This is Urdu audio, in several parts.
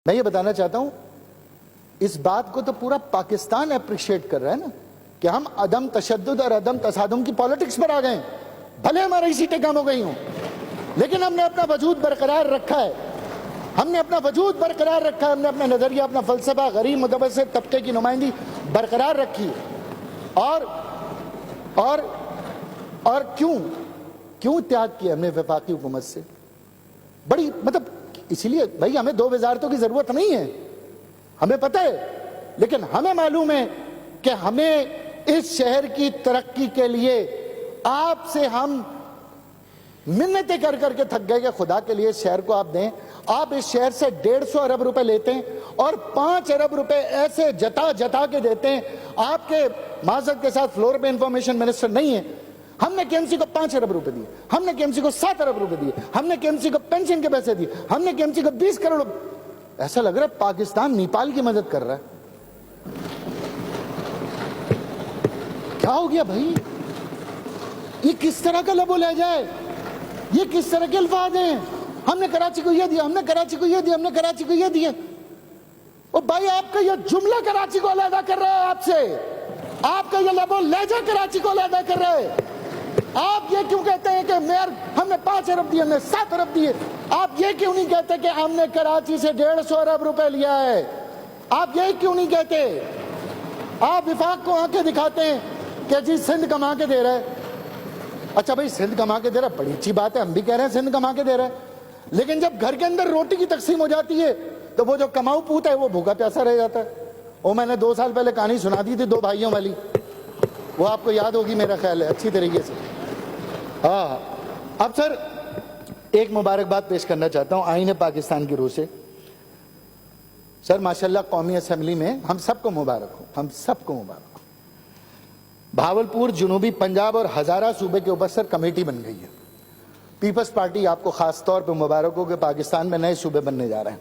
میں یہ بتانا چاہتا ہوں اس بات کو تو پورا پاکستان اپریشیٹ کر رہا ہے نا کہ ہم عدم تشدد اور عدم تصادم کی پالیٹکس پر آ گئے ہیں، بھلے ہماری سیٹیں کم ہو گئی ہوں لیکن ہم نے اپنا وجود برقرار رکھا ہے، ہم نے اپنا وجود برقرار رکھا ہے، ہم نے اپنا نظریہ، اپنا فلسفہ، غریب متوسط طبقے کی نمائندگی برقرار رکھی ہے۔ اور کیوں اتحاد کیا ہم نے وفاقی حکومت سے؟ بڑی اسی لیے بھائی ہمیں دو وزارتوں کی ضرورت نہیں ہے، ہمیں پتہ ہے، لیکن ہمیں معلوم ہے کہ ہمیں اس شہر کی ترقی کے لیے آپ سے ہم منتیں کر کر کے تھک گئے کہ خدا کے لیے اس شہر کو آپ دیں۔ آپ اس شہر سے 150 ارب روپے لیتے ہیں اور 5 ارب روپے ایسے جتا کے دیتے ہیں۔ آپ کے معذرت کے ساتھ فلور پہ انفارمیشن منسٹر نہیں ہے، ہم نے کے ایم سی کو 5 ارب روپے دیے، ہم نے کے ایم سی کو 7 ارب روپے دیے، ہم نے کے ایم سی کو پینشن کے پیسے دیے، ہم نے کے ایم سی کو 20 کروڑ۔ ایسا لگ رہا ہے پاکستان نیپال کی مدد کر رہا ہے۔ کیا ہو گیا بھائی؟ یہ کس طرح کا لب و لہجہ ہے؟ یہ کس طرح کے الفاظ ہیں؟ ہم نے کراچی کو یہ دیا، ہم نے کراچی کو یہ دیا، ہم نے کراچی کو یہ دیا۔ اور بھائی آپ کا یہ جملہ کراچی کو علیحدہ کر رہا ہے آپ سے، آپ کا یہ لب و لہجہ کراچی کو علیحدہ کر رہا ہے۔ آپ یہ کیوں کہتے ہیں کہ میئر ہم نے 5 ارب دیے، ہم نے 7 ارب دیے؟ آپ یہ کیوں نہیں کہتے کہ ہم نے کراچی سے 150 ارب روپے لیا ہے؟ آپ یہ کیوں نہیں کہتے؟ آپ وفاق کو آنکھیں دکھاتے ہیں کہ جی سندھ کما کے دے رہا ہے۔ اچھا بھائی سندھ کما کے دے رہا ہے، بڑی اچھی بات ہے، ہم بھی کہہ رہے ہیں سندھ کما کے دے رہا ہے، لیکن جب گھر کے اندر روٹی کی تقسیم ہو جاتی ہے تو وہ جو کماؤ پوت ہے وہ بھوکا پیاسا رہ جاتا ہے۔ اور میں نے 2 سال پہلے کہانی سنا دی تھی 2 بھائیوں والی، وہ آپ کو یاد ہوگی میرا خیال ہے اچھی طریقے سے۔ ہاں اب سر ایک مبارکباد پیش کرنا چاہتا ہوں آئین پاکستان کی روح سے۔ سر ماشاءاللہ قومی اسمبلی میں ہم سب کو مبارک ہو، ہم سب کو مبارک ہو۔ بھاولپور، جنوبی پنجاب اور ہزارہ صوبے کے اوپر سر کمیٹی بن گئی ہے۔ پیپلز پارٹی آپ کو خاص طور پہ مبارک ہو کہ پاکستان میں نئے صوبے بننے جا رہے ہیں،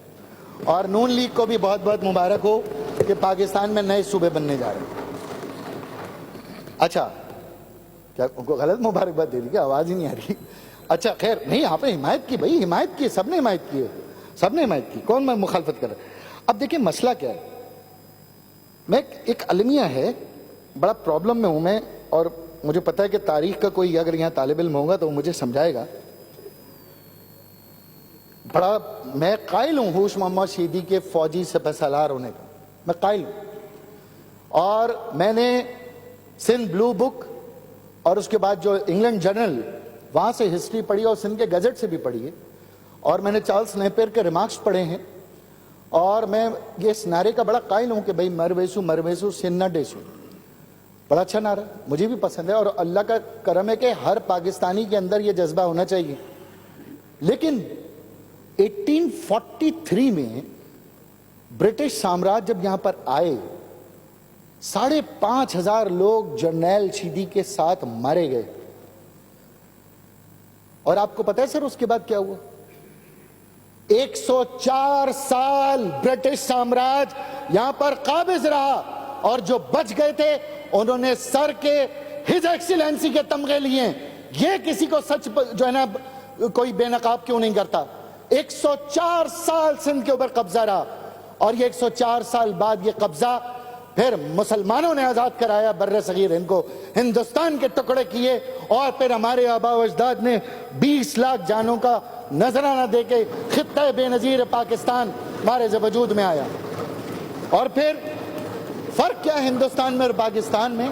اور نون لیگ کو بھی بہت بہت مبارک ہو کہ پاکستان میں نئے صوبے بننے جا رہے ہیں۔ اچھا کیا ان کو غلط مبارکباد دے دی کیا؟ آواز ہی نہیں آ رہی۔ اچھا خیر نہیں، آپ نے حمایت کی بھائی، حمایت کی، سب نے حمایت کی ہے، سب نے حمایت کی، کون میں مخالفت کر رہا ہے؟ اب دیکھیں مسئلہ کیا ہے، میں ایک المیہ ہے، بڑا پرابلم میں ہوں میں، اور مجھے پتہ ہے کہ تاریخ کا کوئی اگر یہاں طالب علم ہوگا تو وہ مجھے سمجھائے گا۔ بڑا میں قائل ہوں ہوش محمد شہیدی کے فوجی سپہ سالار ہونے کا، میں قائل ہوں، اور میں نے سندھ بلو بک اور اس کے بعد جو انگلینڈ جرنل وہاں سے ہسٹری پڑھی اور سندھ کے گزٹ سے بھی پڑھی ہے، اور میں نے چارلس نیپیر کے ریمارکس پڑھے ہیں، اور میں یہ اس نعرے کا بڑا قائل ہوں کہ بھائی مرویسو سندھ نہ ڈیسو، بڑا اچھا نعرہ مجھے بھی پسند ہے، اور اللہ کا کرم ہے کہ ہر پاکستانی کے اندر یہ جذبہ ہونا چاہیے۔ لیکن 1843 میں برٹش سامراج جب یہاں پر آئے 5,500 لوگ جرنیل شیدی کے ساتھ مارے گئے، اور آپ کو پتہ ہے سر اس کے بعد کیا ہوا؟ 104 سال برٹش سامراج یہاں پر قابض رہا، اور جو بچ گئے تھے انہوں نے سر کے ہز ایکسیلنسی کے تمغے لیے۔ یہ کسی کو سچ جو ہے نا کوئی بے نقاب کیوں نہیں کرتا؟ 104 سال سندھ کے اوپر قبضہ رہا، اور یہ 104 سال بعد یہ قبضہ پھر مسلمانوں نے آزاد کرایا بر صغیر ہند کو، ہندوستان کے ٹکڑے کیے، اور پھر ہمارے آباء و اجداد نے 20 لاکھ جانوں کا نذرانہ دے کے خطہ بے نظیر پاکستان ہمارے وجود میں آیا۔ اور پھر فرق کیا ہے ہندوستان میں اور پاکستان میں؟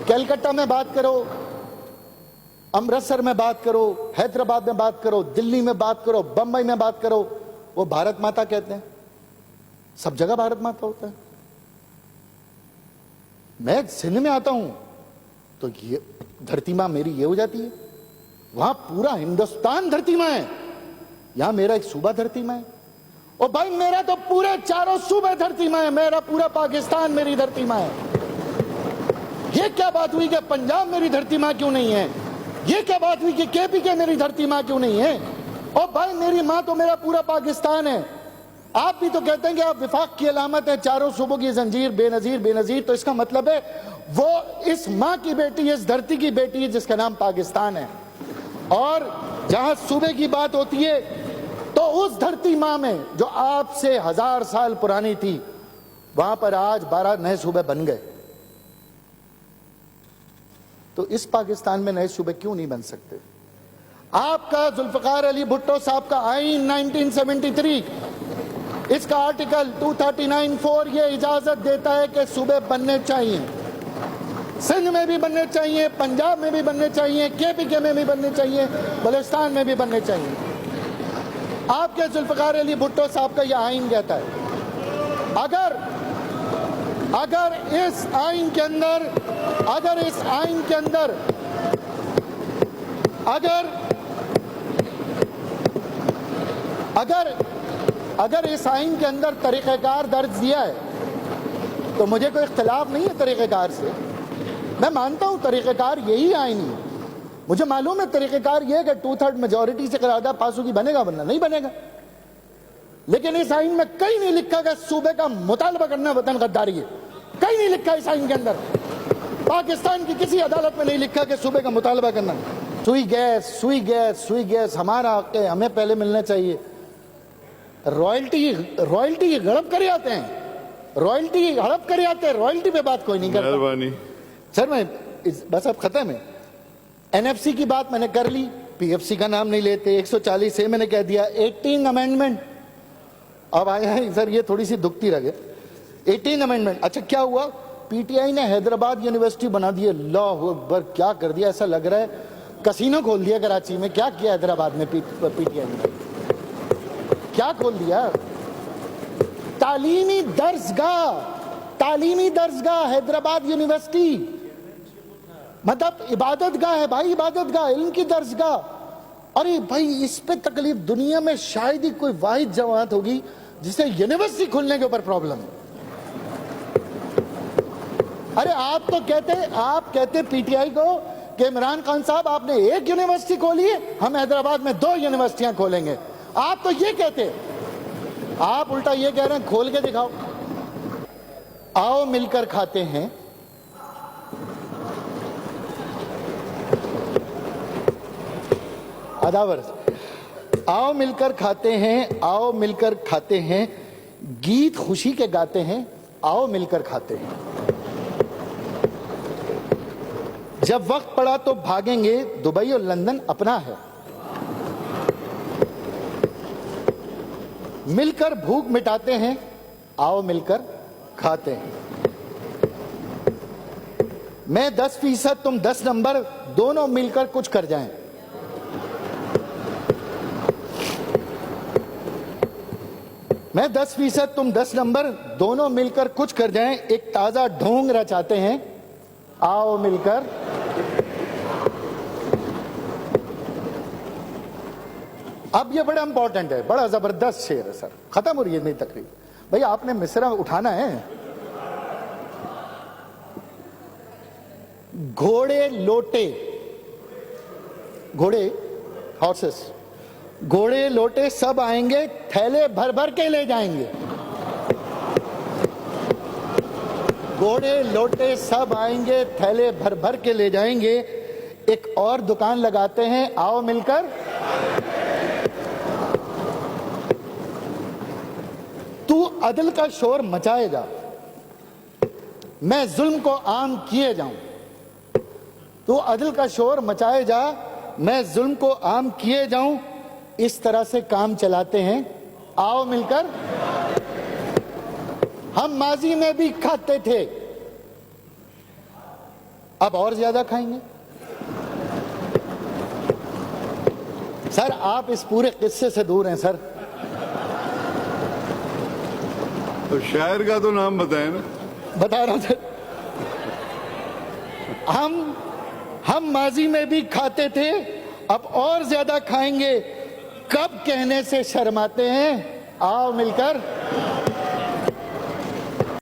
کلکتہ میں بات کرو، امرتسر میں بات کرو، حیدرآباد میں بات کرو، دلی میں بات کرو، بمبئی میں بات کرو، وہ بھارت ماتا کہتے ہیں، سب جگہ بھارت ماتا ہوتا ہے۔ میں سندھ میں آتا ہوں تو یہ دھرتی ماں میری یہ ہو جاتی ہے، وہاں پورا ہندوستان دھرتی ماں ہے، یہاں میرا ایک صوبہ دھرتی ماں ہے۔ اور بھائی میرا تو پورے 4 صوبے دھرتی ماں ہے، میرا پورا پاکستان میری دھرتی ماں ہے۔ یہ کیا بات ہوئی کہ پنجاب میری دھرتی ماں کیوں نہیں ہے؟ یہ کیا بات ہوئی کہ کے پی کے میری دھرتی ماں کیوں نہیں ہے؟ اور بھائی میری ماں تو میرا پورا پاکستان ہے۔ آپ بھی تو کہتے ہیں کہ آپ وفاق کی علامت ہے، 4 صوبوں کی زنجیر، بے نظیر، تو اس کا مطلب ہے وہ اس ماں کی بیٹی ہے، اس دھرتی کی بیٹی ہے جس کا نام پاکستان ہے۔ اور جہاں صوبے کی بات ہوتی ہے تو اس دھرتی ماں میں جو آپ سے 1000 سال پرانی تھی، وہاں پر آج 12 نئے صوبے بن گئے. تو اس پاکستان میں نئے صوبے کیوں نہیں بن سکتے؟ آپ کا ذوالفقار علی بھٹو صاحب کا آئین 1973، اس کا آرٹیکل 239(4) یہ اجازت دیتا ہے کہ صوبے بننے چاہیے. سندھ میں بھی بننے چاہیے، پنجاب میں بھی بننے چاہیے، KPK میں بھی بننے چاہیے، بلوچستان میں بھی بننے چاہیے. آپ کے ذوالفقار علی بھٹو صاحب کا یہ آئین کہتا ہے اگر اس آئین کے اندر اگر اس آئین کے اندر طریقہ کار درج دیا ہے تو مجھے کوئی اختلاف نہیں ہے طریقہ کار سے. میں مانتا ہوں طریقہ کار یہی آئین ہے. مجھے معلوم ہے طریقہ کار یہ ہے کہ 2/3 میجورٹی سے قرارداد پاس ہوگی، بنے گا، ورنہ نہیں بنے گا. لیکن اس آئین میں کہیں نہیں لکھا کہ صوبے کا مطالبہ کرنا وطن غداری ہے. کہیں نہیں لکھا اس آئین کے اندر. پاکستان کی کسی عدالت میں نہیں لکھا کہ صوبے کا مطالبہ کرنا. سوئی گیس ہمارا حق ہے، ہمیں پہلے ملنا چاہیے. رائلٹی ہڑپ کر آتے ہیں، رائلٹی پہ بات کوئی نہیں کرتا. مہربانی سر میں بس اب ختم ہے. NFC کی بات میں نے کر لی، PFC کا نام نہیں لیتے. 140 میں نے کہہ دیا. 18 امینڈمنٹ اب آئے ہیں سر، یہ تھوڑی سی دکھتی رہ گئے. 18 امینڈمنٹ. اچھا کیا ہوا؟ PTI نے حیدرآباد یونیورسٹی بنا دی. اللہ اکبر، کیا کر دیا! ایسا لگ رہا ہے کسینو کھول دیا کراچی میں. کیا کیا حیدرآباد میں PTI نے؟ کیا کھول دیا؟ تعلیمی درسگاہ حیدرآباد یونیورسٹی، مطلب عبادت گاہ ہے بھائی، عبادت گاہ، علم کی درسگاہ. ارے بھائی اس پہ تکلیف دنیا میں شاید ہی کوئی واحد جماعت ہوگی جسے یونیورسٹی کھولنے کے اوپر پرابلم ہے. ارے آپ کہتے PTI کو کہ عمران خان صاحب آپ نے ایک یونیورسٹی کھولی ہے، ہم حیدرآباد میں 2 یونیورسٹیاں کھولیں گے. آپ تو یہ کہتے، آپ الٹا یہ کہہ رہے ہیں کھول کے دکھاؤ. آؤ مل کر کھاتے ہیں. آؤ مل کر کھاتے ہیں، آؤ مل کر کھاتے ہیں، گیت خوشی کے گاتے ہیں، آؤ مل کر کھاتے ہیں. جب وقت پڑا تو بھاگیں گے، دبئی اور لندن اپنا ہے. مل کر بھوک مٹاتے ہیں، آؤ مل کر کھاتے ہیں. میں 10% تم 10 نمبر، دونوں مل کر کچھ کر جائیں. میں 10% تم 10 نمبر، دونوں مل کر کچھ کر جائیں. ایک تازہ ڈھونگ رچاتے ہیں، آؤ مل کر. اب یہ بڑا امپورٹنٹ ہے، بڑا زبردست شعر ہے سر. ختم ہو رہی ہے میری تقریر. بھئی آپ نے مصرع اٹھانا ہے. گھوڑے لوٹے سب آئیں گے، تھیلے بھر بھر کے لے جائیں گے. گھوڑے لوٹے سب آئیں گے، تھیلے بھر بھر کے لے جائیں گے. ایک اور دکان لگاتے ہیں، آؤ مل کر. تو عدل کا شور مچائے جا، میں ظلم کو عام کیے جاؤں. تو عدل کا شور مچائے جا، میں ظلم کو عام کیے جاؤں. اس طرح سے کام چلاتے ہیں، آؤ مل کر. ہم ماضی میں بھی کھاتے تھے، اب اور زیادہ کھائیں گے. سر آپ اس پورے قصے سے دور ہیں سر. تو شاعر کا تو نام بتائیں نا. بتا رہا ہوں سر. ہم ماضی میں بھی کھاتے تھے، اب اور زیادہ کھائیں گے. کب کہنے سے شرماتے ہیں، آؤ مل کر.